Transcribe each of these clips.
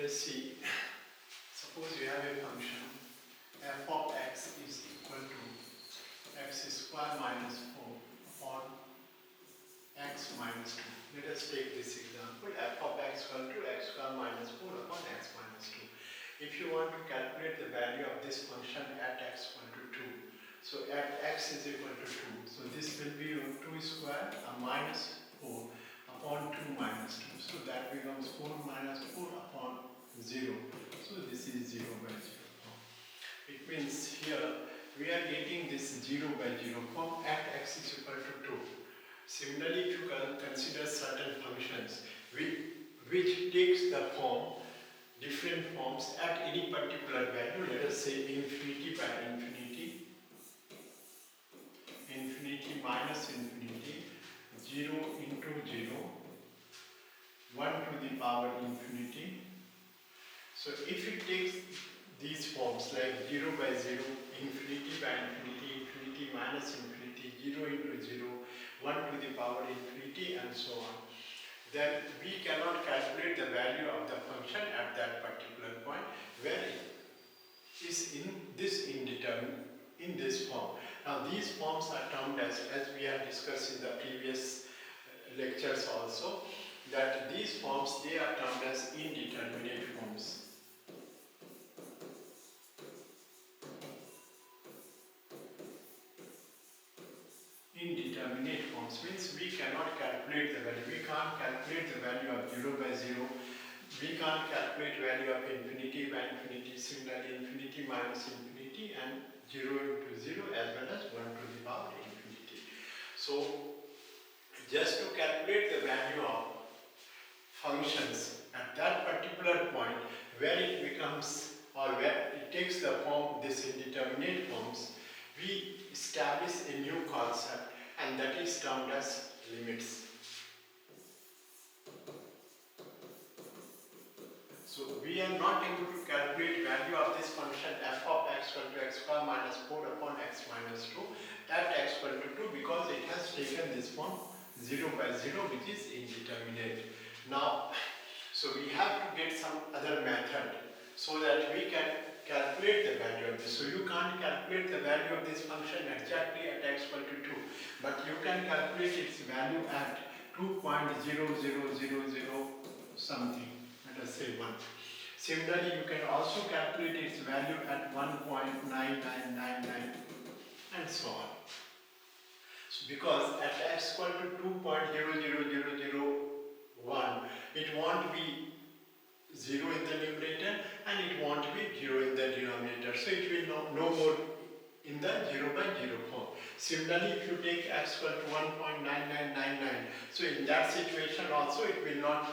Let's see. Suppose you have a function f of x is equal to x square minus 4 upon x minus 2. Let us take this example. F of x equal to x square minus 4 upon x minus 2. If you want to calculate the value of this function at x equal to 2, so at x is equal to 2, so this will be 2 square minus 4 upon 2 minus 2. So that becomes 4 minus 4 upon 0. So this is 0 by 0 form. It means here we are getting this 0 by 0 form at x is equal to 2. Similarly, if you consider certain functions which takes the form, different forms at any particular value, let us say infinity by infinity, infinity minus infinity, 0 into 0, 1 to the power infinity. So if it takes these forms like 0 by 0, infinity by infinity, infinity minus infinity, 0 into 0, 1 to the power infinity and so on, then we cannot calculate the value of the function at that particular point where it is in this in this form. Now these forms are termed as we have discussed in the previous lectures also, that these forms, they are termed as indeterminate forms. Indeterminate forms means we cannot calculate the value. We can't calculate the value of 0 by 0. We can't calculate value of infinity by infinity, similarly infinity minus infinity and 0 into 0 as well as 1 to the power infinity. So just to calculate the value of functions at that particular point where it becomes or where it takes the form, this indeterminate forms, we establish a new concept, and that is termed as limits. So we are not able to calculate value of this function f of x equal to x square minus 4 upon x minus 2 at x equal to 2 because it has taken this form 0 by 0, which is indeterminate. Now, so we have to get some other method so that we can calculate the value of this. So you can't calculate the value of this function exactly at x equal to 2, but you can calculate its value at 2.0000 something, let us say 1. Similarly, you can also calculate its value at 1.9999 and so on. So because at x equal to 2.00001, it won't be 0 in the numerator and it won't be 0 in the denominator. So it will no more in the 0 by 0 form. Similarly, if you take x equal to 1.9999, so in that situation also it will not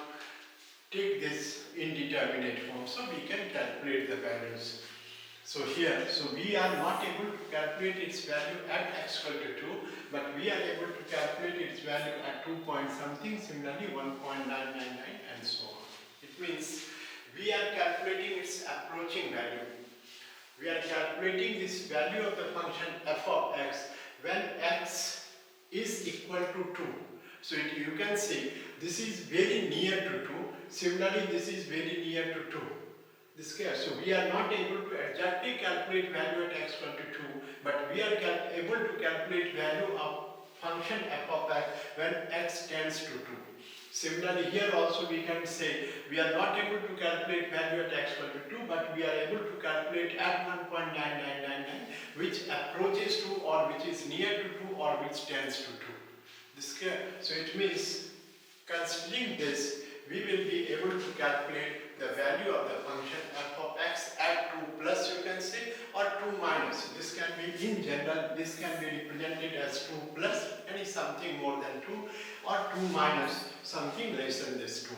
take this indeterminate form. So we can calculate the values. So here, so we are not able to calculate its value at x equal to 2, but we are able to calculate its value at 2 point something, similarly 1.999 and so on. It means we are calculating its approaching value. We are calculating this value of the function f of x when x is equal to 2. So you can see this is very near to 2. Similarly, this is very near to 2. This case, so we are not able to exactly calculate value at x equal to 2, but we are able to calculate value of function f of x when x tends to 2. Similarly, here also we can say we are not able to calculate value at x equal to 2, but we are able to calculate at 1.9999, which approaches to or which is near to 2 or which tends to 2. This clear? So it means considering this, we will be able to calculate the value of the function f of x at 2 plus, you can say, or 2 minus. This can be, in general, this can be represented as 2 plus any something more than 2 or 2 minus something less than this 2.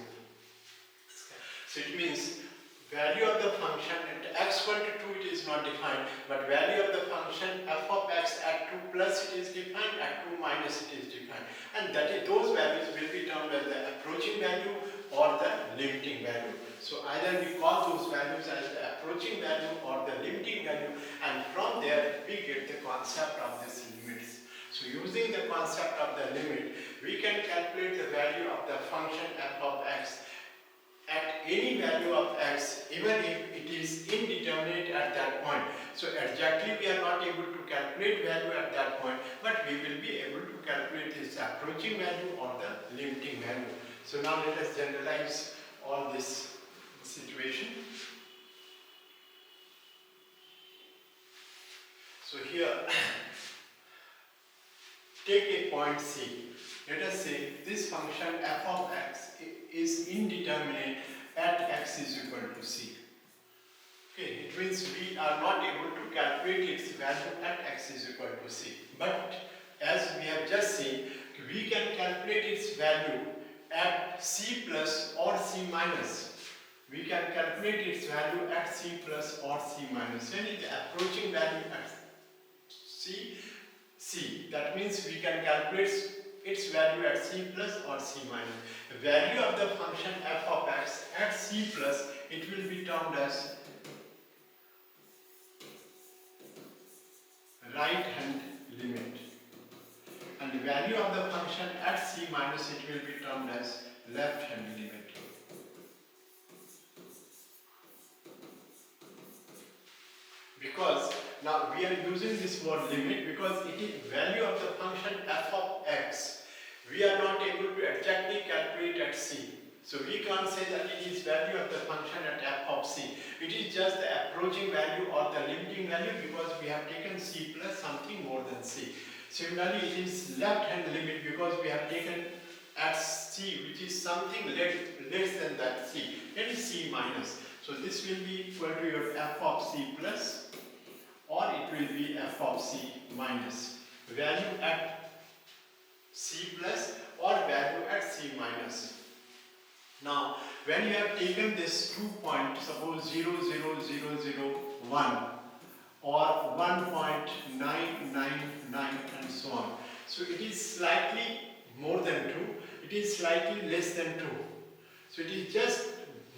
So it means value of the function at x equal to 2 it is not defined, but value of the function f of x at 2 plus it is defined, at 2 minus it is defined, and that is, those values will be termed as the approaching value or the limiting value. So either we call those values as the approaching value or the limiting value, and from there we get the concept of this limits. So using the concept of the limit, we can calculate the value of the function f of x at any value of x, even if it is indeterminate at that point. So exactly we are not able to calculate value at that point, but we will be able to calculate its approaching value or the limiting value. So now let us generalize all this situation. So here, take a point C. Let us say this function f of x is indeterminate at x is equal to c. Okay, it means we are not able to calculate its value at x is equal to c. But as we have just seen, we can calculate its value at c plus or c minus. We can calculate its value at c plus or c minus. When it is approaching value at c, that means we can calculate its value at c plus or c minus. The value of the function f of x at c plus, it will be termed as right hand limit, and the value of the function at c minus, it will be termed as left hand limit. Because now we are using this word limit because it is value of the function f of x. We are not able to exactly calculate at c. So we can't say that it is value of the function at f of c. It is just the approaching value or the limiting value because we have taken c plus something more than c. Similarly, it is left hand limit because we have taken at c, which is something less than that c, that is c minus. So this will be equal to your f of c plus, or it will be f of c minus. Value at c plus or value at c minus. Now, when you have taken this 2 point, suppose 0, 0, 0, 0, 1 or 1.999 and so on. So it is slightly more than 2, it is slightly less than 2. So it is just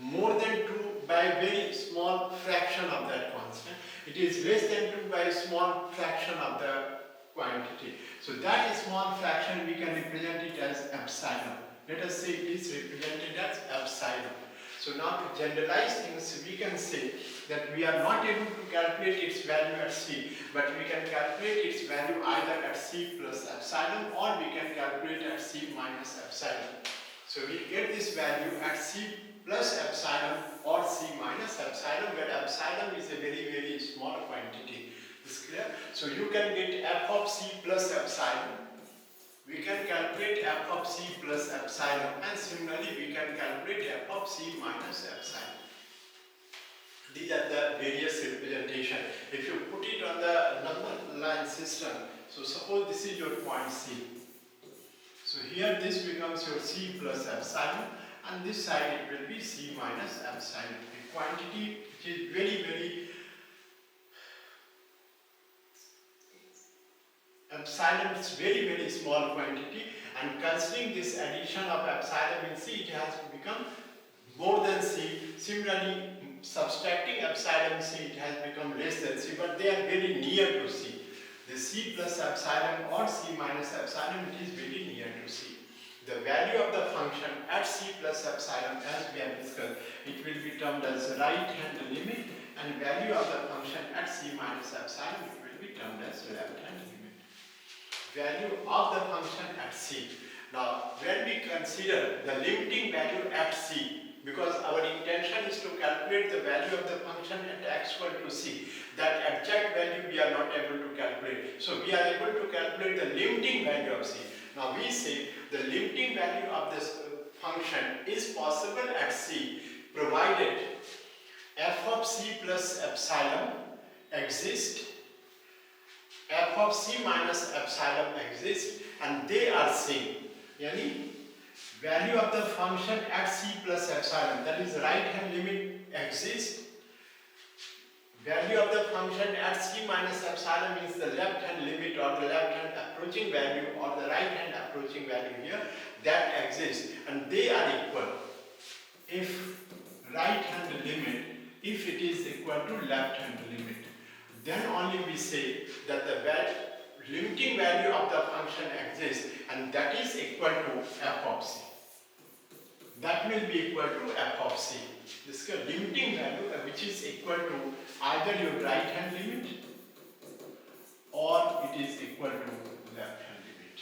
more than 2 by a very small fraction of that constant. It is less than 2 by a small fraction of the quantity. So that small fraction we can represent it as epsilon. Let us say it is represented as epsilon. So now to generalize things, we can say that we are not able to calculate its value at c, but we can calculate its value either at c plus epsilon or we can calculate at c minus epsilon. So we get this value at c plus epsilon or c minus epsilon, where epsilon is a very, very small quantity. Is clear? So you can get f of c plus epsilon. We can calculate f of c plus epsilon, and similarly we can calculate f of c minus epsilon. These are the various representation. If you put it on the number line system, so suppose this is your point c. So here this becomes your c plus epsilon, and this side it will be c minus epsilon. A quantity which is very, very epsilon is very, very small quantity, and considering this addition of epsilon in c, it has become more than c. Similarly, subtracting epsilon c, it has become less than c, but they are very near to c. The c plus epsilon or c minus epsilon, it is very near to c. The value of the function at c plus epsilon, as we have discussed, it will be termed as right hand limit, and value of the function at c minus epsilon, it will be termed as left hand limit. Value of the function at c. Now, when we consider the limiting value at c, because our intention is to calculate the value of the function at x equal to c, that exact value we are not able to calculate. So we are able to calculate the limiting value of c. Now we say the limiting value of this function is possible at c, provided f of c plus epsilon exists, f of c minus epsilon exists, and they are same. Yani value of the function at c plus epsilon, that is right hand limit, exists. Value of the function at c minus epsilon means the left hand limit or the left hand approaching value or the right hand approaching value here, that exists, and they are equal if right hand limit, if it is equal to left hand limit, then only we say that the limiting value of the function exists, and that is equal to f of c. that will be equal to f of c. This is a limiting value which is equal to either your right hand limit or it is equal to left hand limit.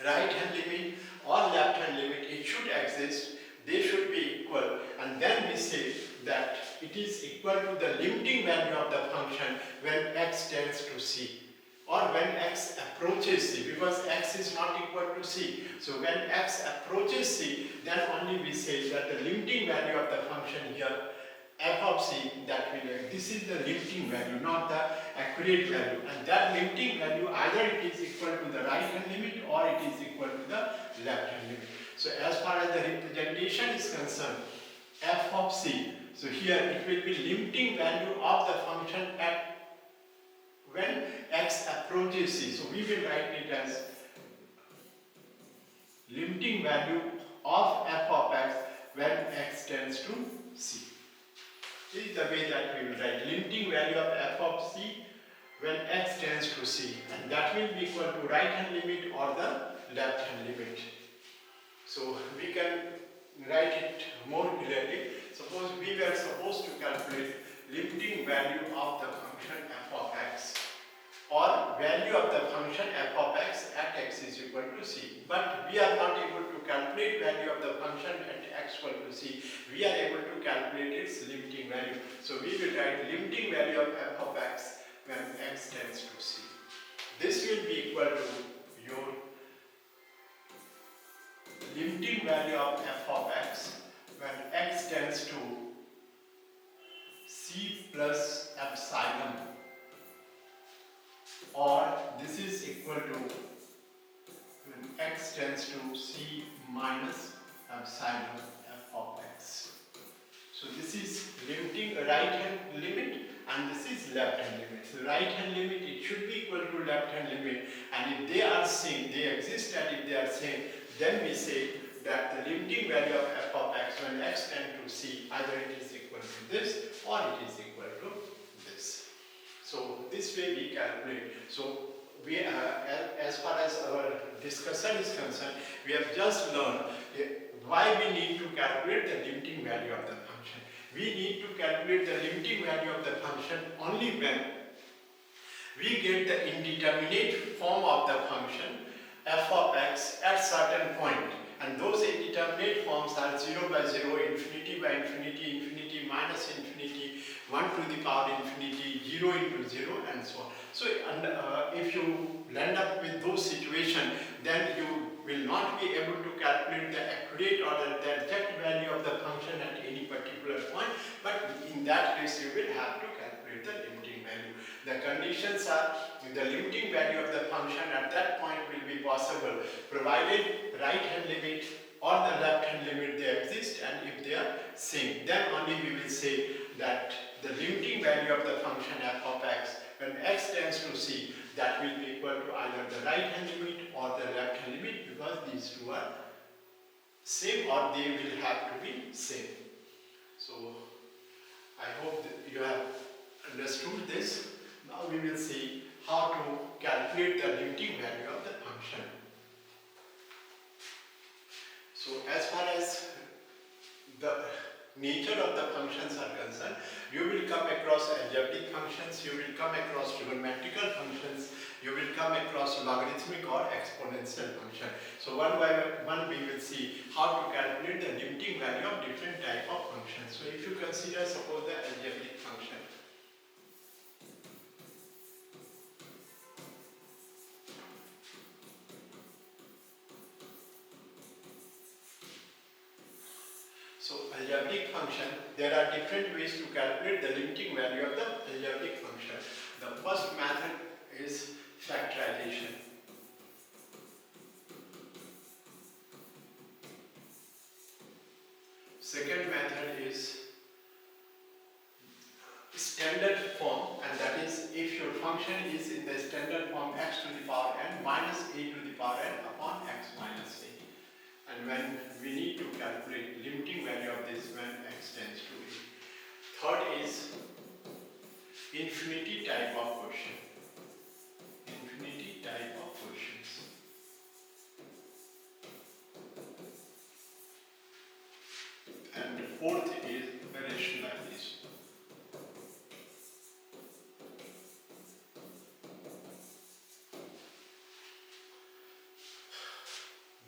Right hand limit or left hand limit, it should exist, they should be equal, and then we say that it is equal to the limiting value of the function when x tends to c, or when x approaches c, because x is not equal to c. So when x approaches c, then only we say that the limiting value of the function here f of c, that will, this is the limiting value, not the accurate value, and that limiting value either it is equal to the right hand limit or it is equal to the left hand limit. So as far as the representation is concerned, f of c, so here it will be limiting value of the function at when x approaches c. So we will write it as limiting value of f of x when x tends to c. This is the way that we will write limiting value of f of c when x tends to c, and that will be equal to right hand limit or the left hand limit. So we can write it more clearly. Suppose we were supposed to calculate limiting value of the function f of x, or value of the function f of x at x is equal to c, but we are not able to calculate value of the function at x equal to c. We are able to calculate its limiting value. So we will write limiting value of f of x when x tends to c. This will be equal to your limiting value of f of x when x tends to c plus epsilon, or this is equal to when x tends to c minus epsilon f of x. So this is limiting right hand limit and this is left hand limit. So right hand limit, it should be equal to left hand limit, and if they are same, they exist, and if they are same, then we say that the limiting value of f of x when x tends to c, either it is equal to this or it is equal to this. So this way we calculate. So we as far as our discussion is concerned, we have just learned why we need to calculate the limiting value of the function. We need to calculate the limiting value of the function only when we get the indeterminate form of the function f of x at certain point, and those indeterminate forms are 0 by 0, infinity by infinity, infinity minus infinity, 1 to the power infinity, 0 into 0, and so on. So if you land up with those situations, then you will not be able to calculate the accurate or the exact value of the function at any particular point, but in that case you will have to calculate the limiting value. The conditions are the limiting value of the function at that point will be possible provided right hand limit or the left hand limit they exist, and if they are same, then only we will say that the limiting value of the function f of x when x tends to c, that will be equal to either the right hand limit or the left hand limit, because these two are same or they will have to be same. So I hope that you have understood this. Now we will see how to calculate the limiting value of the function. So as far as the nature of the functions are concerned, you will come across algebraic functions, you will come across trigonometrical functions, you will come across logarithmic or exponential function. So one by one we will see how to calculate the limiting value of different type of functions. So if you consider suppose the algebraic function. So algebraic function, there are different ways to calculate the limiting value of the algebraic function. The first method is factorization. Second method is standard form, and that is if your function is in the standard form x to the power n minus a to the power n upon x minus a. And when we need to calculate limiting value of this when x tends to a. Third is infinity type of question. Infinity type of questions.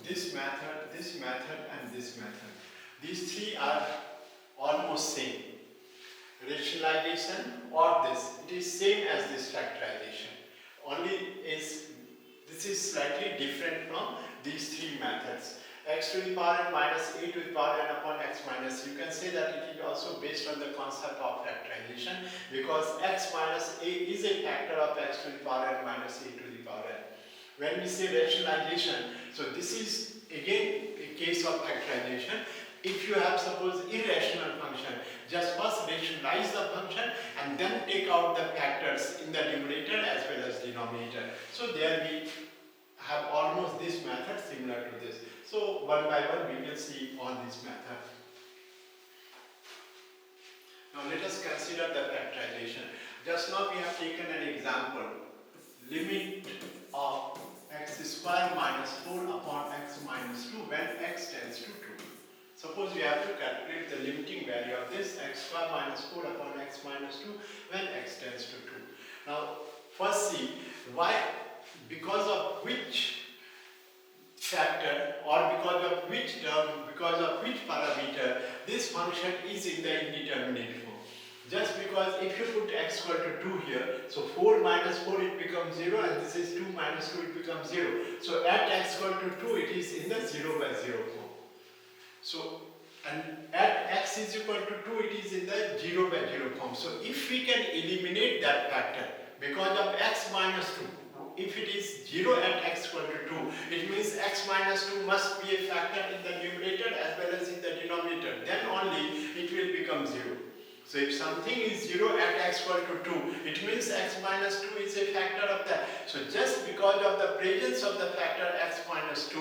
this method and this method. These three are almost same. Rationalization or this, it is same as this factorization. Only is this is slightly different from these three methods. X to the power n minus a to the power n upon x minus. You can say that it is also based on the concept of factorization, because x minus a is a factor of x to the power n minus a to the power n. When we say rationalization, so this is again a case of factorization. If you have suppose irrational function, just first rationalize the function and then take out the factors in the numerator as well as denominator. So there we have almost this method similar to this. So one by one we will see all these methods. Now let us consider the factorization. Just now we have taken an example. Limit of x square minus 4 upon x minus 2 when x tends to 2. Suppose we have to calculate the limiting value of this x square minus 4 upon x minus 2 when x tends to 2. Now first see why, because of which factor or because of which term, because of which parameter this function is in the indeterminate form. Just because if you put x equal to 2 here, so 4 minus 4 it becomes 0 and this is 2 minus 2 it becomes 0. So at x equal to 2 it is in the 0 by 0 form. So and at x is equal to 2 it is in the 0 by 0 form. So if we can eliminate that factor because of x minus 2, if it is 0 at x equal to 2, it means x minus 2 must be a factor in the numerator as well as in the denominator. Then only it will become 0. So if something is 0 at x equal to 2, it means x minus 2 is a factor of that. So just because of the presence of the factor x minus 2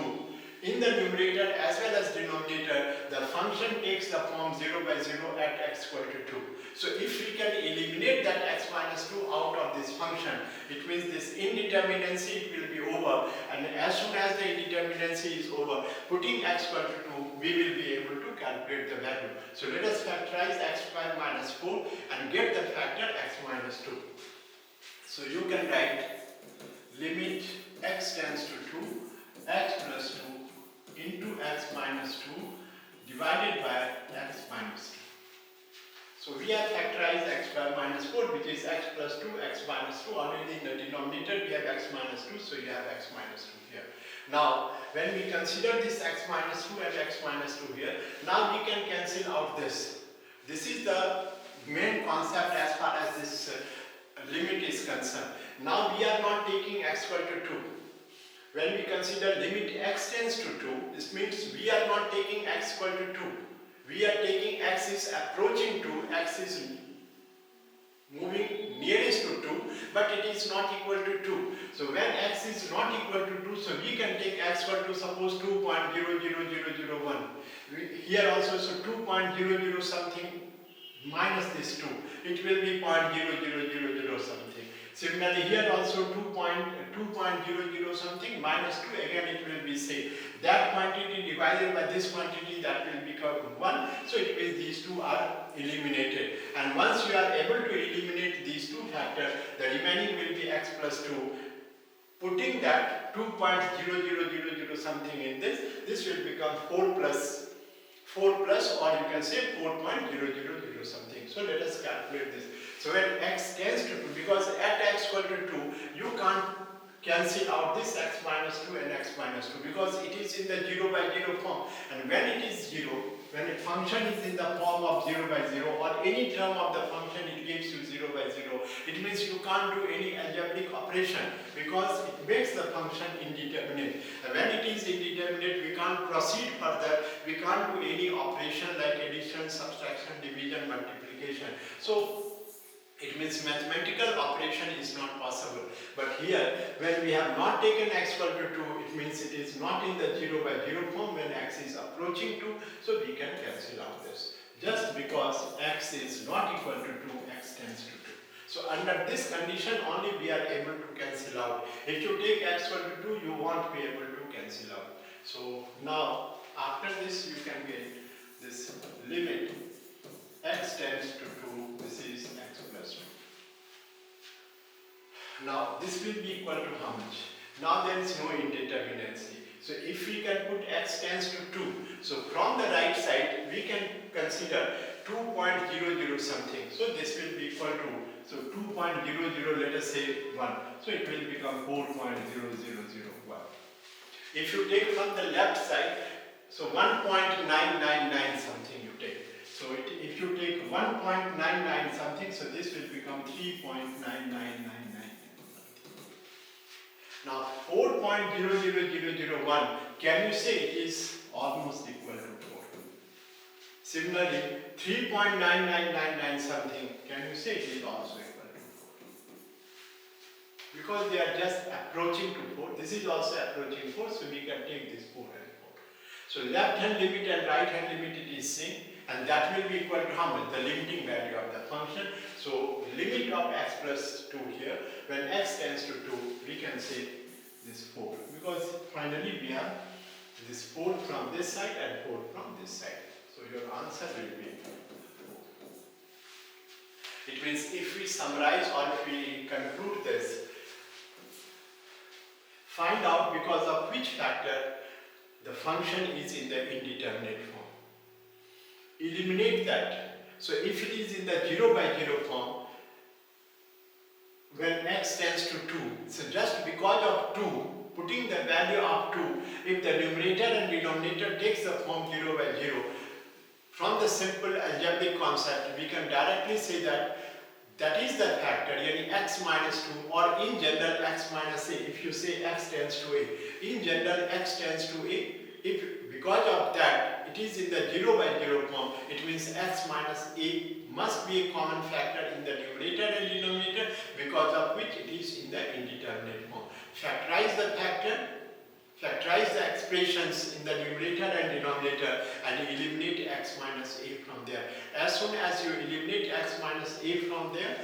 in the numerator as well as denominator, the function takes the form 0 by 0 at x equal to 2. So if we can eliminate that x minus 2 out of this function, it means this indeterminacy will be over, and as soon as the indeterminacy is over, putting x equal to 2, we will be able to calculate the value. So let us factorize x square minus 4 and get the factor x minus 2. So you can write limit x tends to 2, x plus 2 into x minus 2 divided by x minus 2. So we have factorized x square minus 4, which is x plus 2, x minus 2. Already in the denominator we have x minus 2, so you have x minus 2 here. Now when we consider this x minus 2 and x minus 2 here, now we can cancel out this. This is the main concept as far as this limit is concerned. Now we are not taking x equal to 2. When we consider limit x tends to 2, this means we are not taking x equal to 2. We are taking x is approaching 2, x is moving nearest to 2, but it is not equal to 2. So when x is not equal to 2, so we can take x equal to suppose 2.00001. Here also, so 2.000 something minus this 2. It will be 0.0000 something. Similarly, here also 2.00 something minus 2, again it will be same. That quantity divided by this quantity, that will become 1. So it means these two are eliminated. And once you are able to eliminate these two factors, the remaining will be x plus 2. Putting that 2.0000 something in this, this will become 4 plus, or you can say 4.000 something. So let us calculate this. So when x tends to 2, because at x equal to 2, you can't cancel out this x minus 2 and x minus 2 because it is in the 0 by 0 form. And when it is 0, when a function is in the form of 0 by 0 or any term of the function it gives you 0 by 0, it means you can't do any algebraic operation because it makes the function indeterminate. And when it is indeterminate, we can't proceed further, we can't do any operation like addition, subtraction, division, multiplication. So it means mathematical operation is not possible. But here, when we have not taken x equal to 2, it means it is not in the 0 by 0 form when x is approaching 2, so we can cancel out this. Just because x is not equal to 2, x tends to 2. So under this condition only we are able to cancel out. If you take x equal to 2, you won't be able to cancel out. So now, after this you can get this limit x tends to 2, this is x plus 2. Now this will be equal to how much? Now there is no indeterminacy. So if we can put x tends to 2, so from the right side we can consider 2.00 something. So this will be equal to, so 2.00, let us say 1. So it will become 4.0001. If you take from the left side, so 1.999 something you take. So if you take 1.99 something, so this will become 3.99999. Now 4.00001, can you say it is almost equal to 4? Similarly, 3.9999 something, can you say it is also equal to 4? Because they are just approaching to 4. This is also approaching 4, so we can take this 4 and 4. So left hand limit and right hand limit it is same, and that will be equal to how much? The limiting value of the function. So limit of x plus 2 here, when x tends to 2, we can say this 4. Because finally we have this 4 from this side and 4 from this side. So your answer will be 4. It means if we summarize or if we conclude this, find out because of which factor the function is in the indeterminate form. Eliminate that. So if it is in the 0 by 0 form, when x tends to 2, so just because of 2, putting the value of 2, if the numerator and denominator takes the form 0 by 0, from the simple algebraic concept, we can directly say that that is the factor, yani x minus 2, or in general x minus a. If you say x tends to a, in general x tends to a, if because of that it is in the 0 by 0 form, it means x minus a must be a common factor in the numerator and denominator, because of which it is in the indeterminate form. Factorize the factor, factorize the expressions in the numerator and denominator, and eliminate x minus a from there. As soon as you eliminate x minus a from there,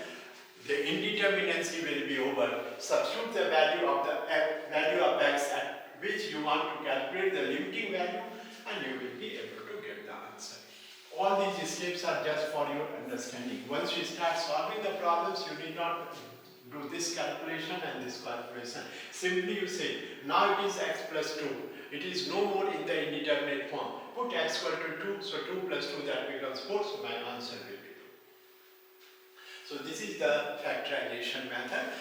the indeterminacy will be over. Substitute the value of x at which you want to calculate the limiting value, and you will be able to get the answer. All these steps are just for your understanding. Once you start solving the problems, you need not do this calculation and this calculation. Simply you say, now it is x plus 2. It is no more in the indeterminate form. Put x equal to 2, so 2 plus 2 that becomes 4, so my answer will be 2. So this is the factorization method.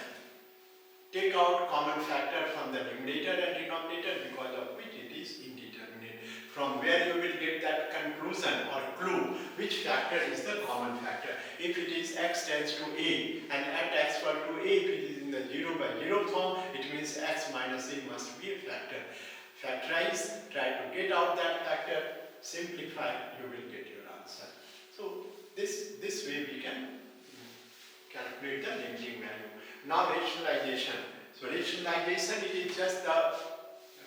Take out common factor from the numerator and denominator, because of which it is indeterminate. From where you will get that conclusion or clue, which factor is the common factor. If it is x tends to a, and at x equal to a, if it is in the 0 by 0 form, it means x minus a must be a factor. Factorize, try to get out that factor, simplify, you will get your answer. So this way we can calculate the limiting value. Now rationalization. So rationalization, it is just the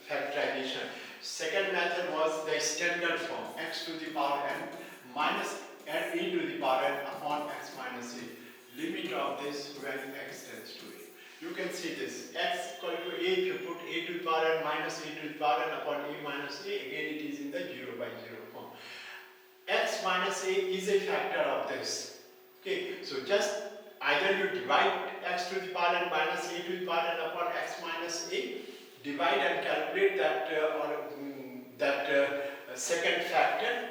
factorization. Second method was the standard form, x to the power n minus n e to the power n upon x minus a. Limit of this when x tends to a. You can see this, x equal to a, if you put a to the power n minus a to the power n upon a minus a, again it is in the 0 by 0 form. X minus a is a factor of this. Okay, so just either you divide x to the power n minus a to the power n upon x minus a, divide and calculate that second factor.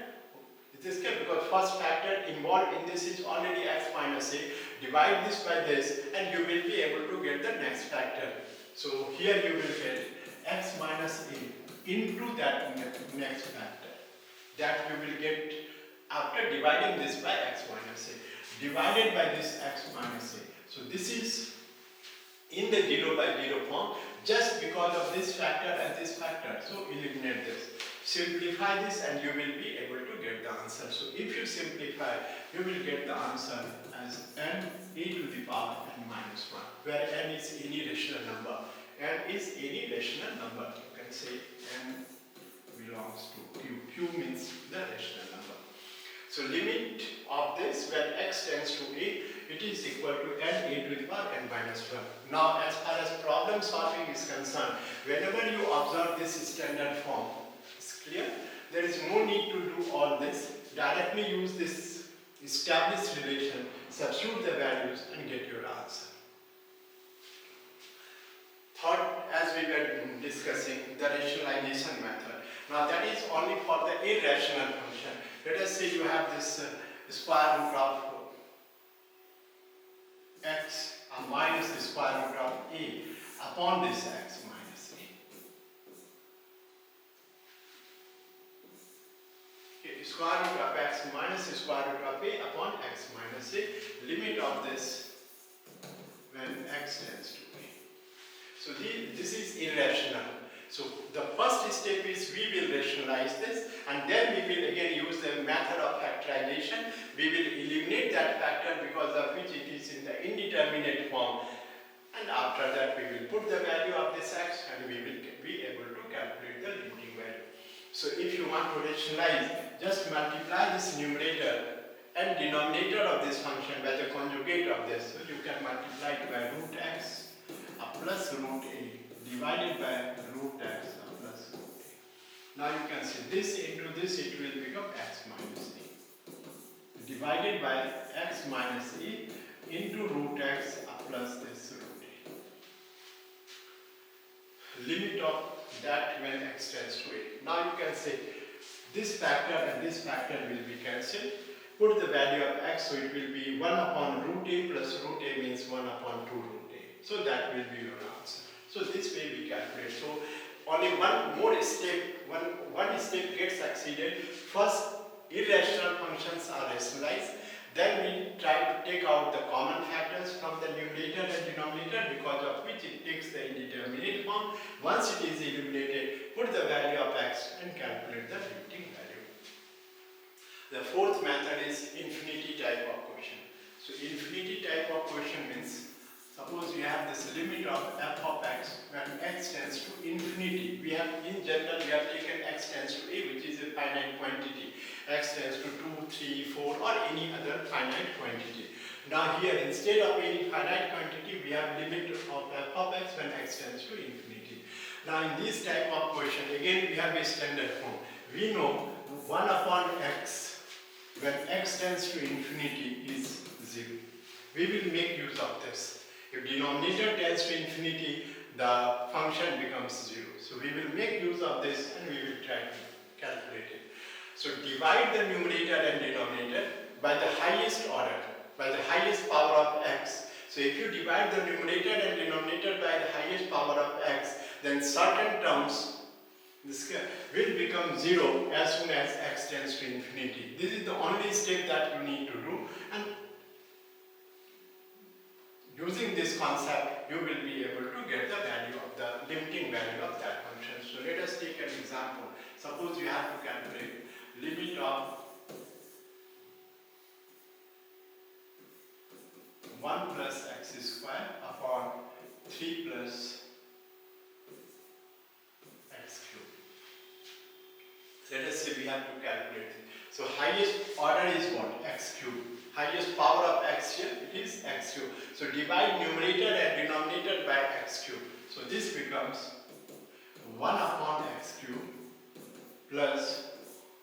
It is good because first factor involved in this is already x minus a. Divide this by this and you will be able to get the next factor. So here you will get x minus a into that next factor. That you will get after dividing this by x minus a. Divided by this x minus a. So this is in the 0 by 0 form just because of this factor and this factor. So eliminate this. Simplify this and you will be able to get the answer. So if you simplify, you will get the answer as n e to the power n minus 1, where n is any rational number. N is any rational number. You can say n belongs to q. Q means the rational number. So limit of this when x tends to a, it is equal to n e to the power n minus 1. Now as far as problem solving is concerned, whenever you observe this standard form, it's clear, there is no need to do all this. Directly use this established relation, substitute the values and get your answer. third, as we were discussing, the rationalization method. Now that is only for the irrational function. Let us say you have this square root of x minus the square root of a upon this x minus a. Okay, square root of x minus the square root of a upon x minus a. Limit of this when x tends to a. So this is irrational. So the first step is we will rationalize this, and then we will again use the method of factorization. We will eliminate that factor because of which it is in the indeterminate form, and after that we will put the value of this x and we will be able to calculate the limiting value. So if you want to rationalize, just multiply this numerator and denominator of this function by the conjugate of this. So you can multiply it by root x plus root a divided by root x plus root a. Now you can see this into this, it will become x minus a divided by x minus a into root x plus this root a. Limit of that when x tends to a. Now you can say this factor and this factor will be cancelled. Put the value of x, so it will be 1 upon root a plus root a means 1 upon 2 root a. So that will be your answer. So this way we calculate. So only one more step, one step gets succeeded. First, irrational functions are rationalized. Then we try to take out the common factors from the numerator and denominator, because of which it takes the indeterminate form. Once it is eliminated, put the value of x and calculate the limiting value. The fourth method is infinity type of question. So infinity type of question means, suppose we have this limit of f of x when x tends to infinity. We have, in general, we have taken x tends to a, which is a finite quantity. X tends to 2, 3, 4 or any other finite quantity. Now here, instead of any finite quantity, we have limit of f of x when x tends to infinity. Now in this type of question, again we have a standard form. We know 1 upon x when x tends to infinity is 0. We will make use of this. If denominator tends to infinity, the function becomes 0. So we will make use of this and we will try to calculate it. So divide the numerator and denominator by the highest order, by the highest power of x. So if you divide the numerator and denominator by the highest power of x, then certain terms this will become 0 as soon as x tends to infinity. This is the only step that you need to do, and using this concept you will be able to get the value of the limiting value of that function. So let us take an example. Suppose you have to calculate limit of 1 plus x square upon 3 plus x cube. Let us say we have to calculate it. So highest order is what? X cube. Highest power of x here, it is x cube. So divide numerator and denominator by x cube. So this becomes 1 upon x cube plus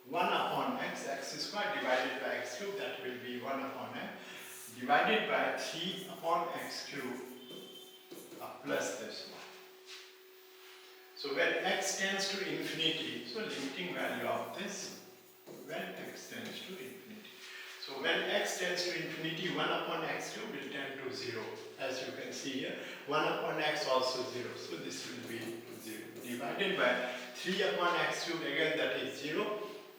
1 upon x square divided by x cube, that will be 1 upon x, divided by 3 upon x cube plus this one. So when x tends to infinity, so limiting value of this, when x tends to infinity. So when x tends to infinity, 1 upon x cube will tend to 0. As you can see here, 1 upon x also 0. So this will be 0. Divided by 3 upon x cube, again that is 0,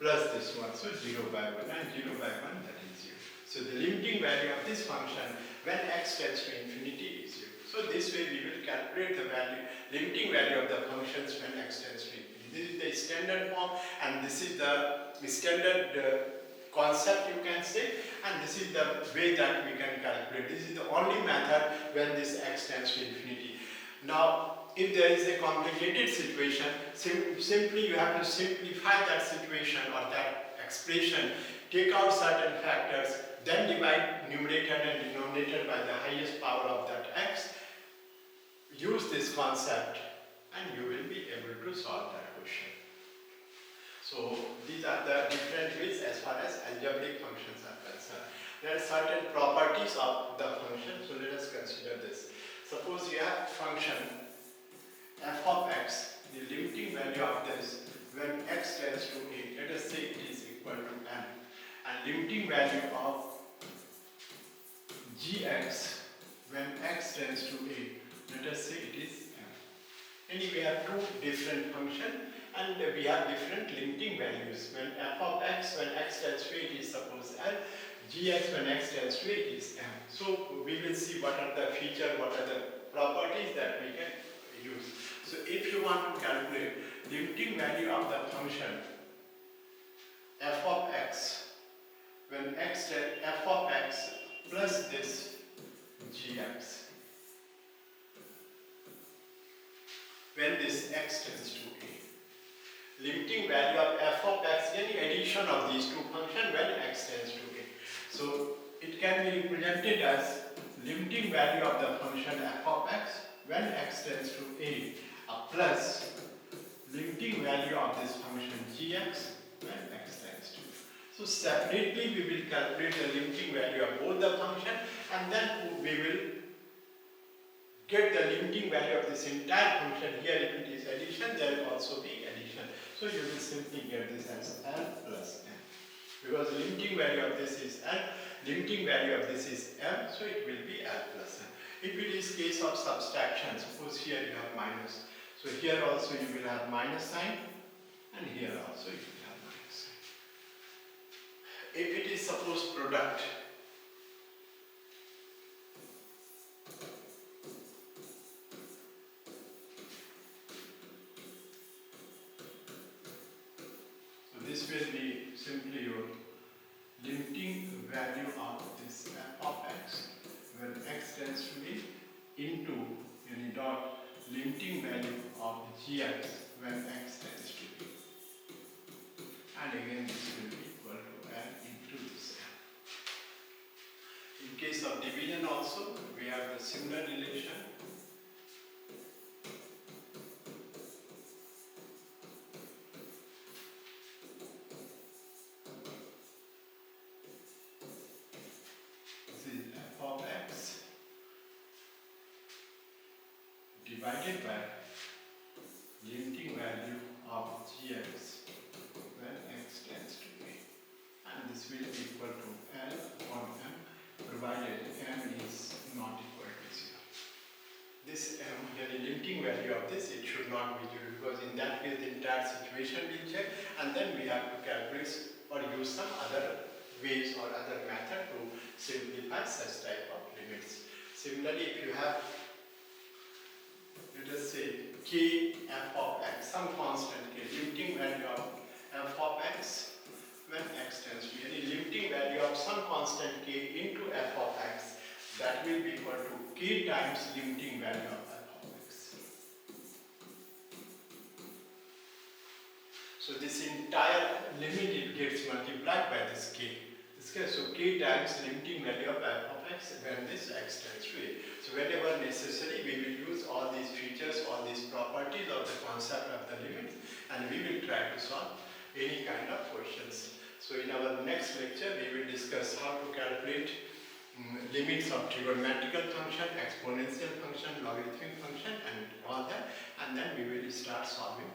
plus this one. So 0 by 1 and 0 by 1, that is 0. So the limiting value of this function when x tends to infinity is 0. So this way we will calculate the value, limiting value of the functions when x tends to infinity. This is the standard form, and this is the standard concept, you can say, and this is the way that we can calculate. This is the only method when this x tends to infinity. Now if there is a complicated situation, simply you have to simplify that situation or that expression, take out certain factors, then divide numerator and denominator by the highest power of that x. Use this concept and you will be able to solve that question. So these are the different ways as far as algebraic functions are concerned. There are certain properties of the function, so let us consider this. Suppose you have function limiting value of gx when x tends to a, let us say it is m. And we have two different functions and we have different limiting values. When f of x when x tends to 8 is suppose L, gx when x tends to 8 is m. So we will see what are the features, what are the properties that we can use. So if you want to calculate limiting value of the function f of x when x f of x plus this gx when this x tends to a. Limiting value of f of x, any addition of these two functions when x tends to a. So it can be represented as limiting value of the function f of x when x tends to a plus limiting value of this function gx when x tends to a. So separately we will calculate the limiting value of both the function and then we will get the limiting value of this entire function. Here if it is addition, there will also be addition. So you will simply get this as L plus M. Because the limiting value of this is L, limiting value of this is M, so it will be L plus M. If it is case of subtraction, suppose here you have minus. So here also you will have minus sign and here also you will have minus sign. If it is suppose product, this will be simply your limiting value of this f of x when x tends to be into any dot limiting value of gx when x tends to be. And again this will be equal to L into this L. In case of division also we have the similar relation. Divided by limiting value of gx when x tends to a, and this will be equal to L upon m provided m is not equal to 0. This m, the limiting value of this, it should not be 0 because in that case the entire situation will check and then we have to calculate or use some other ways or other method to simplify such type of limits. Similarly, if you have, let us say, k f of x, some constant k, limiting value of f of x when x tends to be, any limiting value of some constant k into f of x, that will be equal to k times limiting value of f of x. So this entire limit, it gets multiplied by this k. So k times limiting value of f of x when this x tends to a. So whenever necessary, we will use all these features, all these properties of the concept of the limit, and we will try to solve any kind of questions. So in our next lecture, we will discuss how to calculate limits of trigonometrical function, exponential function, logarithmic function, and all that, and then we will start solving